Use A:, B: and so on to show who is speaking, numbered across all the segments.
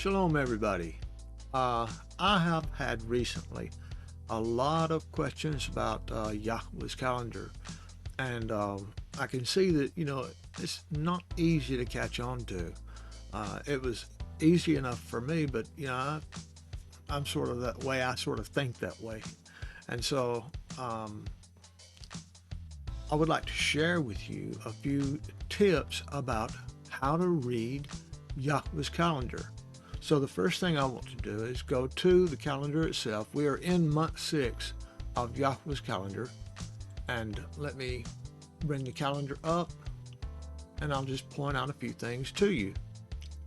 A: Shalom, everybody. I have had recently a lot of questions about Yahweh's calendar, and I can see that it's not easy to catch on to. It was easy enough for me, but I'm sort of that way. I sort of think that way, and so I would like to share with you a few tips about how to read Yahweh's calendar. So the first thing I want to do is go to the calendar itself. We are in month 6 of Yahweh's calendar, and let me bring the calendar up, and I'll just point out a few things to you.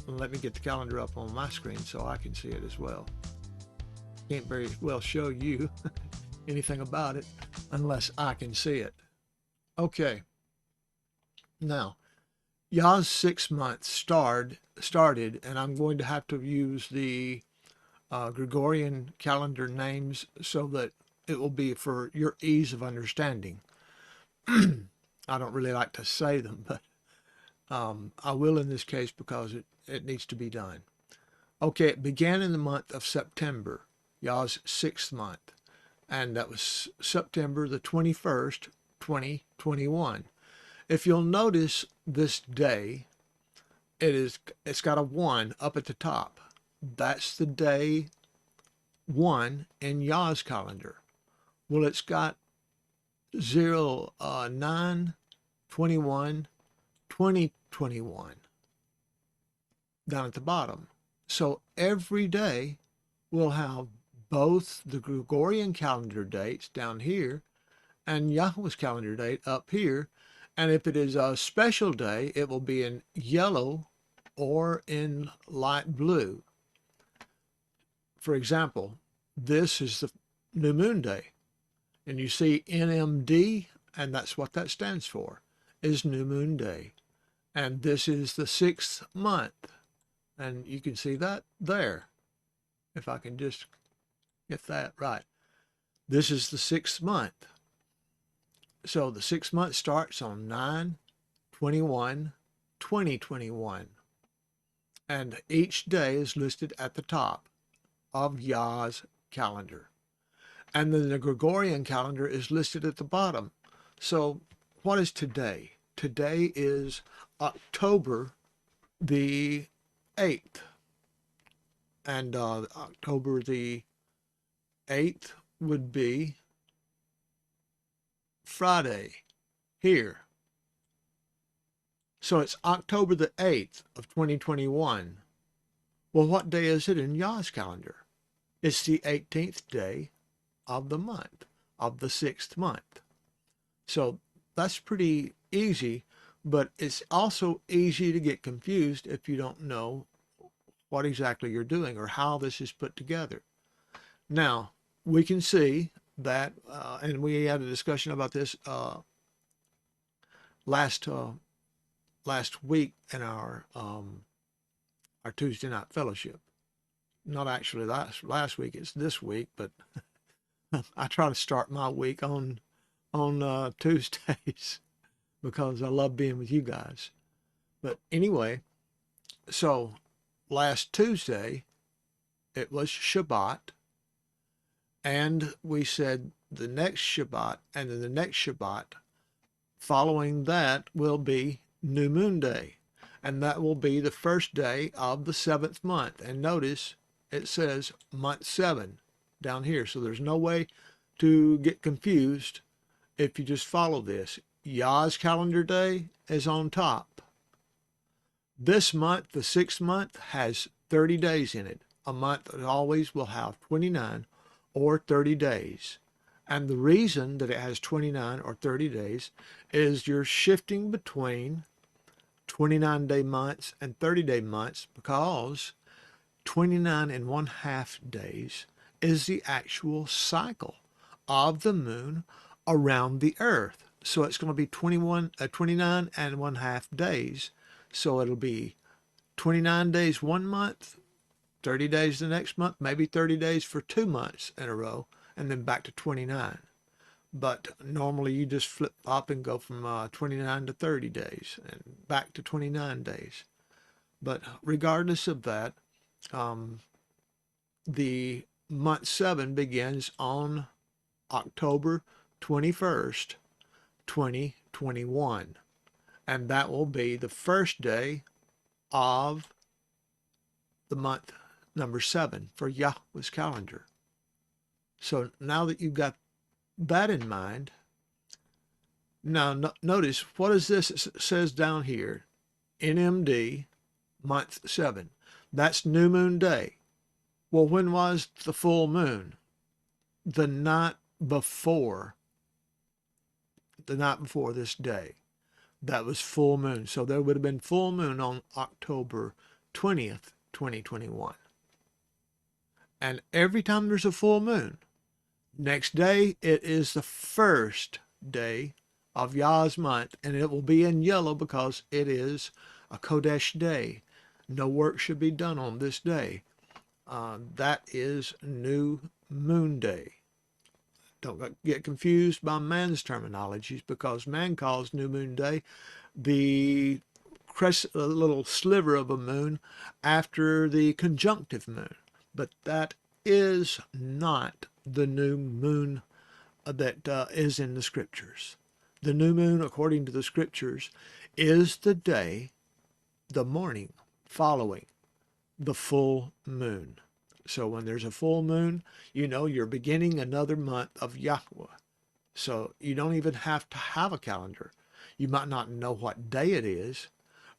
A: Let me get the calendar up on my screen so I can see it as well. Can't very well show you anything about it unless I can see it. Okay, now Yah's 6 months started, and I'm going to have to use the Gregorian calendar names so that it will be for your ease of understanding. I don't really like to say them, but I will in this case because it needs to be done. Okay, it began in the month of September, Yah's 6th month, and that was September the 21st, 2021. If you'll notice this day, it's got a 1 up at the top. That's the day 1 in Yah's calendar. Well, it's got 0, 9, 21, 2021 down at the bottom. So every day we'll have both the Gregorian calendar dates down here and Yahweh's calendar date up here. And if it is a special day, it will be in yellow or in light blue. For example, this is the new moon day. And you see NMD, and that's what that stands for, is new moon day. And this is the 6th month. And you can see that there. If I can just get that right. This is the 6th month. So the 6th month starts on 9/21/2021. And each day is listed at the top of Yah's calendar. And then the Gregorian calendar is listed at the bottom. So what is today? Today is October the 8th. And October the 8th would be Friday here. So it's October the 8th of 2021. Well, what day is it in Yah's calendar? It's the 18th day of the month, of the 6th month. So that's pretty easy, but it's also easy to get confused if you don't know what exactly you're doing or how this is put together. Now, we can see that, and we had a discussion about this last week in our Tuesday night fellowship. Not actually last week; it's this week. But I try to start my week on Tuesdays because I love being with you guys. But anyway, so last Tuesday it was Shabbat. And we said the next Shabbat and then the next Shabbat following that will be New Moon Day. And that will be the first day of the 7th month. And notice it says month 7 down here. So there's no way to get confused if you just follow this. Yah's calendar day is on top. This month, the 6th month, has 30 days in it. A month always will have 29 or 30 days. And the reason that it has 29 or 30 days is you're shifting between 29-day months and 30-day months because 29½ days is the actual cycle of the moon around the earth. So it's going to be 29½ days. So it'll be 29 days one month, 30 days the next month, maybe 30 days for 2 months in a row, and then back to 29. But normally you just flip flop and go from 29 to 30 days and back to 29 days. But regardless of that, The month 7 begins on October 21st, 2021. And that will be the first day of the month number 7 for Yahweh's calendar. So now that you've got that in mind, now notice, what is this? It says down here, NMD, month 7. That's new moon day. Well, when was the full moon? The night before this day. That was full moon. So there would have been full moon on October 20th, 2021. And every time there's a full moon, next day it is the first day of Yah's month, and it will be in yellow because it is a Kodesh day. No work should be done on this day. That is new moon day. Don't get confused by man's terminologies, because man calls new moon day the little sliver of a moon after the conjunctive moon. But that is not the new moon that is in the scriptures. The new moon, according to the scriptures, is the day, the morning following the full moon. So when there's a full moon, you know you're beginning another month of Yahweh. So you don't even have to have a calendar. You might not know what day it is,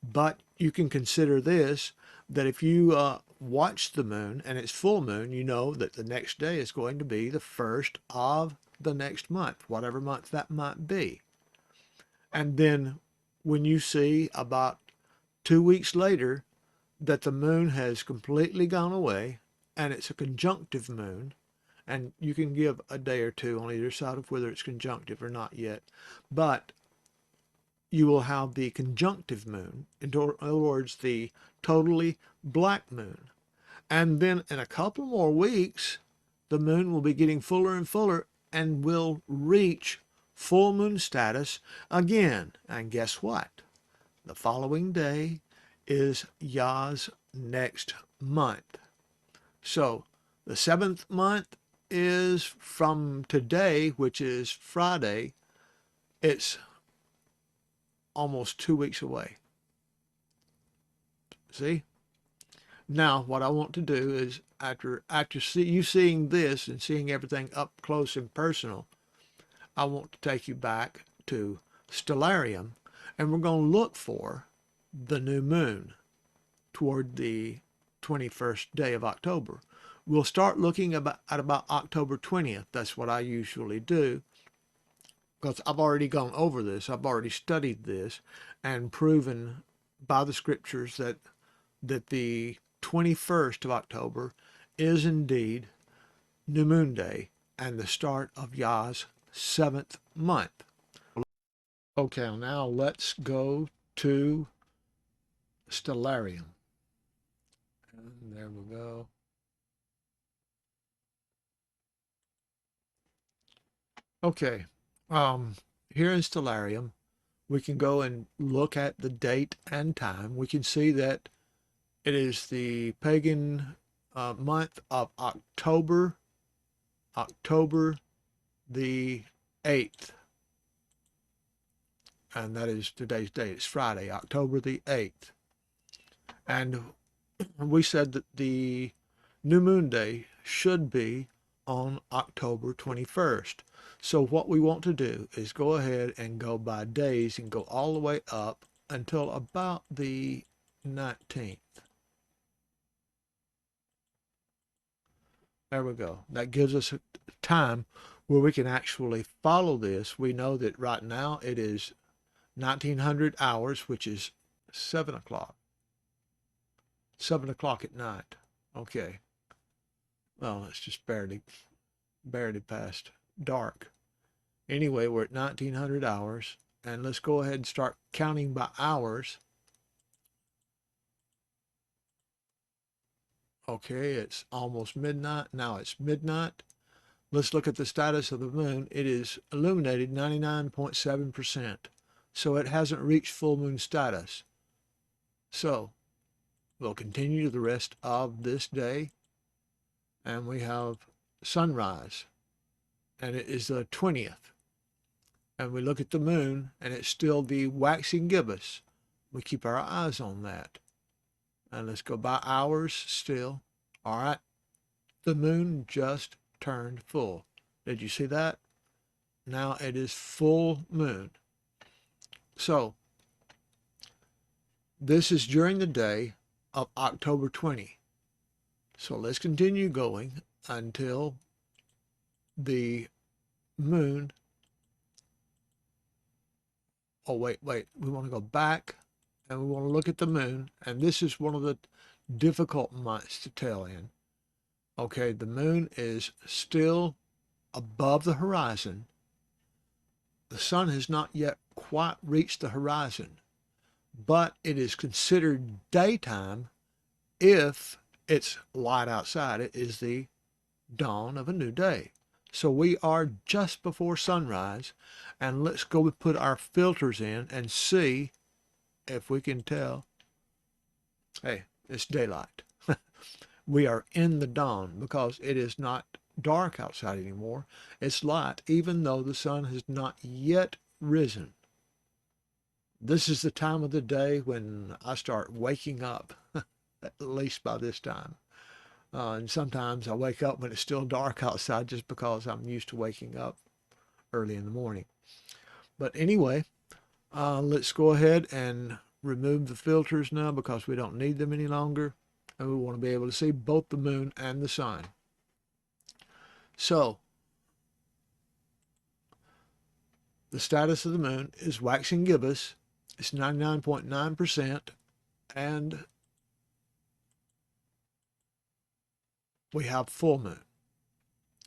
A: but you can consider this, that if you watch the moon and it's full moon, you know that the next day is going to be the first of the next month, whatever month that might be. And then when you see about 2 weeks later that the moon has completely gone away and it's a conjunctive moon, and you can give a day or two on either side of whether it's conjunctive or not yet, but you will have the conjunctive moon, in other words, the totally black moon. And then in a couple more weeks, the moon will be getting fuller and fuller and will reach full moon status again. And guess what? The following day is Yah's next month. So the 7th month is from today, which is Friday. It's almost 2 weeks away. See? Now, what I want to do is, after you seeing this and seeing everything up close and personal, I want to take you back to Stellarium, and we're going to look for the new moon toward the 21st day of October. We'll start looking at about October 20th. That's what I usually do, because I've already gone over this. I've already studied this and proven by the scriptures that the 21st of October is indeed New Moon Day and the start of Yah's 7th month. Okay, now let's go to Stellarium. And there we go. Okay, here in Stellarium, we can go and look at the date and time. We can see that it is the pagan month of October the 8th. And that is today's date. It's Friday, October the 8th. And we said that the new moon day should be on October 21st. So what we want to do is go ahead and go by days and go all the way up until about the 19th. There we go. That gives us a time where we can actually follow this. We know that right now it is 1900 hours, which is 7 o'clock. 7 o'clock at night. Okay. Well, it's just barely past dark. Anyway, we're at 1900 hours, and let's go ahead and start counting by hours. Okay, it's almost midnight. Now it's midnight. Let's look at the status of the moon. It is illuminated 99.7%. So it hasn't reached full moon status. So We'll continue the rest of this day, and we have sunrise, and it is the 20th. And we look at the moon, and it's still the waxing gibbous. We keep our eyes on that. And let's go by hours still. All right. The moon just turned full. Did you see that? Now it is full moon. So this is during the day of October 20. So let's continue going until the moon. Oh, wait. We want to go back and we want to look at the moon. And this is one of the difficult months to tell in. Okay, the moon is still above the horizon. The sun has not yet quite reached the horizon, but it is considered daytime if it's light outside. It is the dawn of a new day. So we are just before sunrise, and let's go put our filters in and see if we can tell. Hey, it's daylight. We are in the dawn because it is not dark outside anymore. It's light, even though the sun has not yet risen. This is the time of the day when I start waking up, at least by this time. And sometimes I wake up when it's still dark outside just because I'm used to waking up early in the morning. But anyway, let's go ahead and remove the filters now because we don't need them any longer. And we want to be able to see both the moon and the sun. So, the status of the moon is waxing gibbous. It's 99.9%. And we have full moon.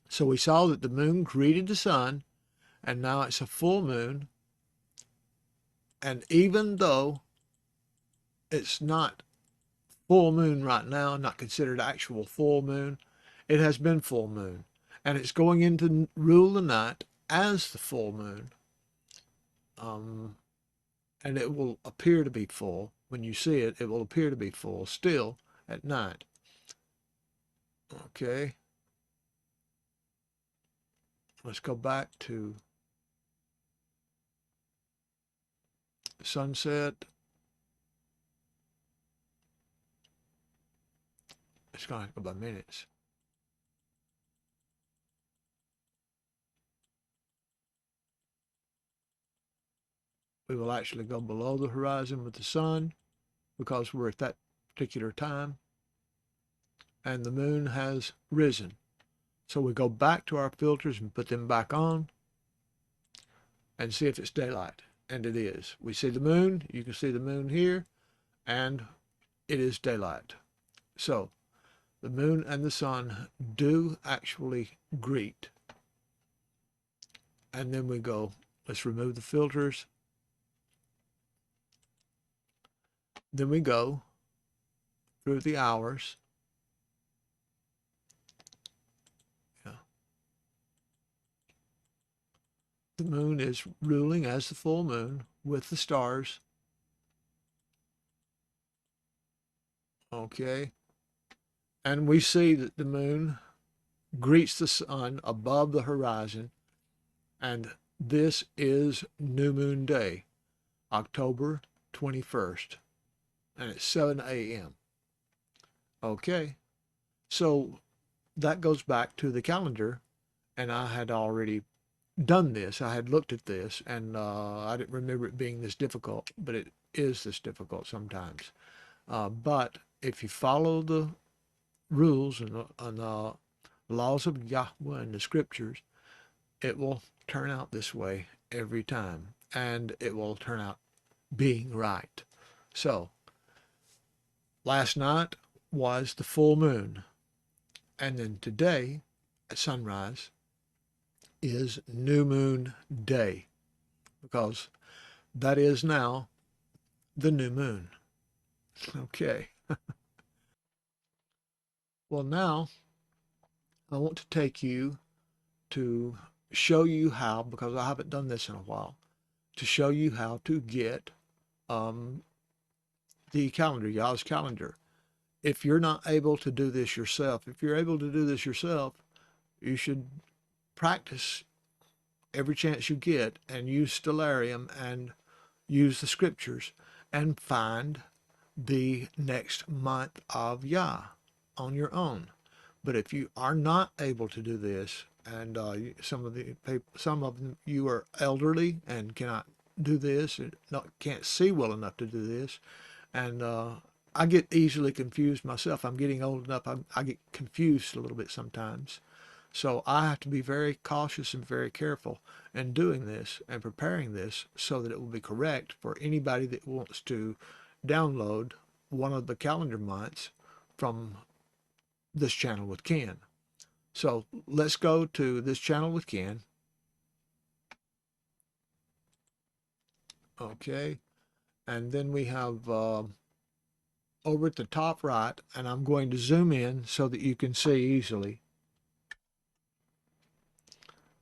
A: So we saw that the moon greeted the sun, and now it's a full moon. And even though it's not full moon right now, not considered actual full moon, it has been full moon. And it's going into rule the night as the full moon. And it will appear to be full. When you see it, it will appear to be full still at night. Okay. Let's go back to sunset. It's going to go by minutes. We will actually go below the horizon with the sun because we're at that particular time. And the moon has risen. So we go back to our filters and put them back on and see if it's daylight. And it is. We see the moon. You can see the moon here. And it is daylight. So the moon and the sun do actually greet. And then we go, let's remove the filters. Then we go through the hours. Yeah. The moon is ruling as the full moon with the stars. Okay. And we see that the moon greets the sun above the horizon. And this is New Moon Day, October 21st. And it's 7 a.m. Okay. So that goes back to the calendar. And I had already done this. I had looked at this. And I didn't remember it being this difficult. But it is this difficult sometimes. But if you follow the rules and the laws of Yahweh and the scriptures, it will turn out this way every time, and it will turn out being right. So last night was the full moon, and then today at sunrise is New Moon Day, because that is now the new moon. Okay. Well, now I want to take you to show you how, because I haven't done this in a while, to show you how to get the calendar, Yahs Calendar. if you're not able to do this yourself, if you're able to do this yourself, you should practice every chance you get and use Stellarium and use the scriptures and find the next month of Yah on your own. But if you are not able to do this, and some of them, you are elderly and cannot do this, and can't see well enough to do this, and I get easily confused myself. I'm getting old enough. I get confused a little bit sometimes. So I have to be very cautious and very careful in doing this and preparing this so that it will be correct for anybody that wants to download one of the calendar months from this channel with Ken. So let's go to this channel with Ken. Okay. And then we have over at the top right, and I'm going to zoom in so that you can see easily.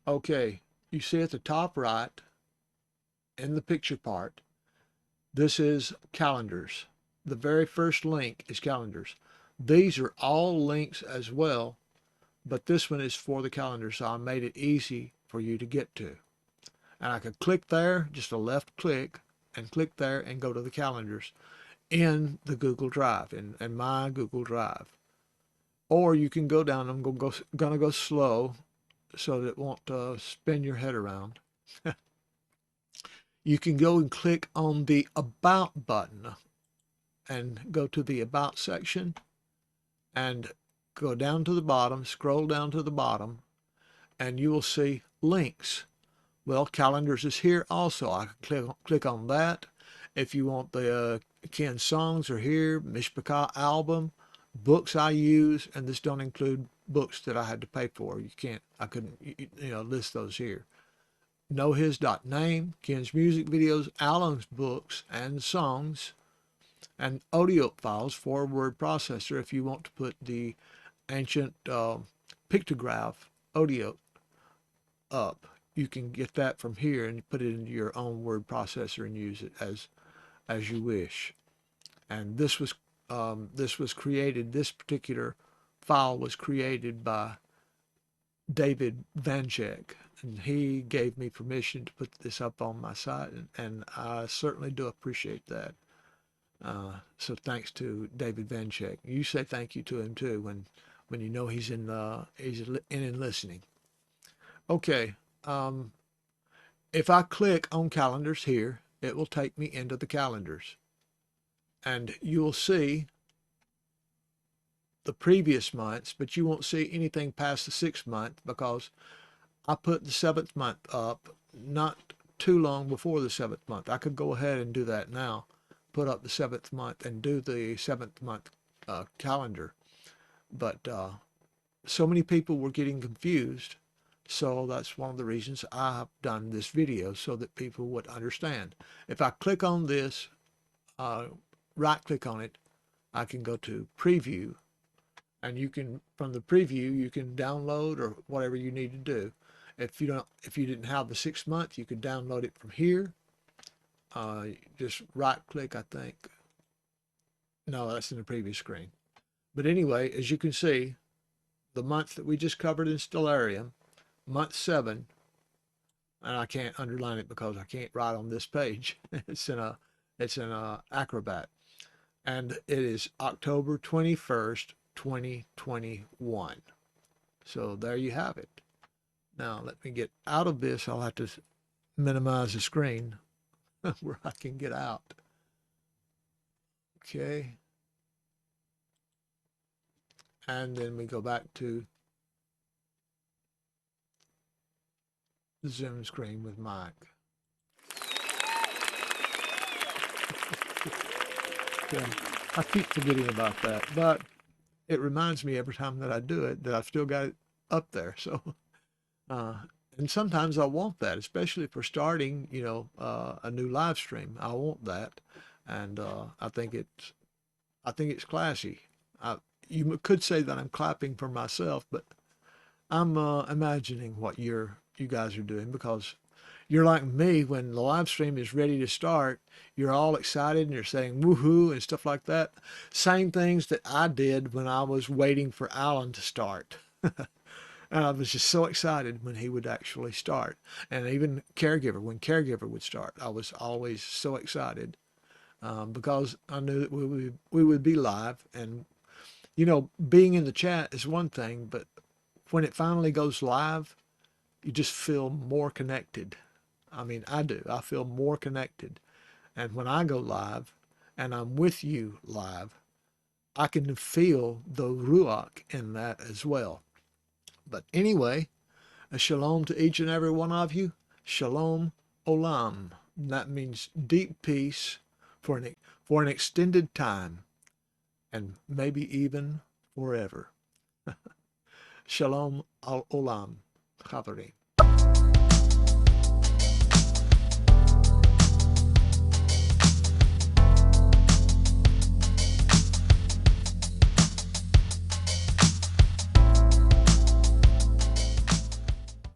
A: Okay, you see at the top right in the picture part, this is calendars. The very first link is calendars. These are all links as well, but this one is for the calendar, so I made it easy for you to get to. And I could click there, just a left click, and click there and go to the calendars in the Google Drive, in my Google Drive. Or you can go down, I'm gonna go slow so that it won't spin your head around. You can go and click on the About button and go to the About section and go down to the bottom, scroll down to the bottom, and you will see links. Well, calendars is here also. I can click on that. If you want the Ken songs are here, Mishpachah album, books I use, and this don't include books that I had to pay for. I couldn't, list those here. tHIS.name, Ken's music videos, Alan's books and songs, and audio files for word processor if you want to put the ancient pictograph audio up. You can get that from here and put it into your own word processor and use it as you wish. And this was created. This particular file was created by David Vanchek, and he gave me permission to put this up on my site, and I certainly do appreciate that. So thanks to David Vanchek. You say thank you to him too when you know he's in and listening. Okay. If I click on calendars here, it will take me into the calendars. And you will see the previous months, but you won't see anything past the 6th month because I put the 7th month up not too long before the 7th month. I could go ahead and do that now, put up the 7th month and do the 7th month calendar. But so many people were getting confused. So that's one of the reasons I've done this video, so that people would understand. If I click on this, right click on it, I can go to preview, and you can, from the preview, you can download or whatever you need to do. If you didn't have the 6th month, you could download it from here. Just right click, I think. No, that's in the previous screen. But anyway, as you can see, the month that we just covered in Stellarium, month 7, and I can't underline it because I can't write on this page. It's in a Acrobat, and it is October 21st, 2021. So there you have it. Now let me get out of this. I'll have to minimize the screen where I can get out. Okay. And then we go back to the Zoom screen with Mike. Okay. I keep forgetting about that, but it reminds me every time that I do it that I've still got it up there. So, and sometimes I want that, especially if we're starting, a new live stream. I want that, and I think it's classy. You could say that I'm clapping for myself, but I'm imagining what you guys are doing, because You're like me when the live stream is ready to start. You're all excited and you're saying woohoo and stuff like that. Same things that I did when I was waiting for Alan to start. And I was just so excited when he would actually start. And even caregiver, when caregiver would start, I was always so excited because I knew that we would be live. And, you know, being in the chat is one thing, but when it finally goes live, you just feel more connected. I mean, I do. I feel more connected. And when I go live and I'm with you live, I can feel the Ruach in that as well. But anyway, a shalom to each and every one of you. Shalom olam. That means deep peace for an extended time and maybe even forever. Shalom olam, Chavari.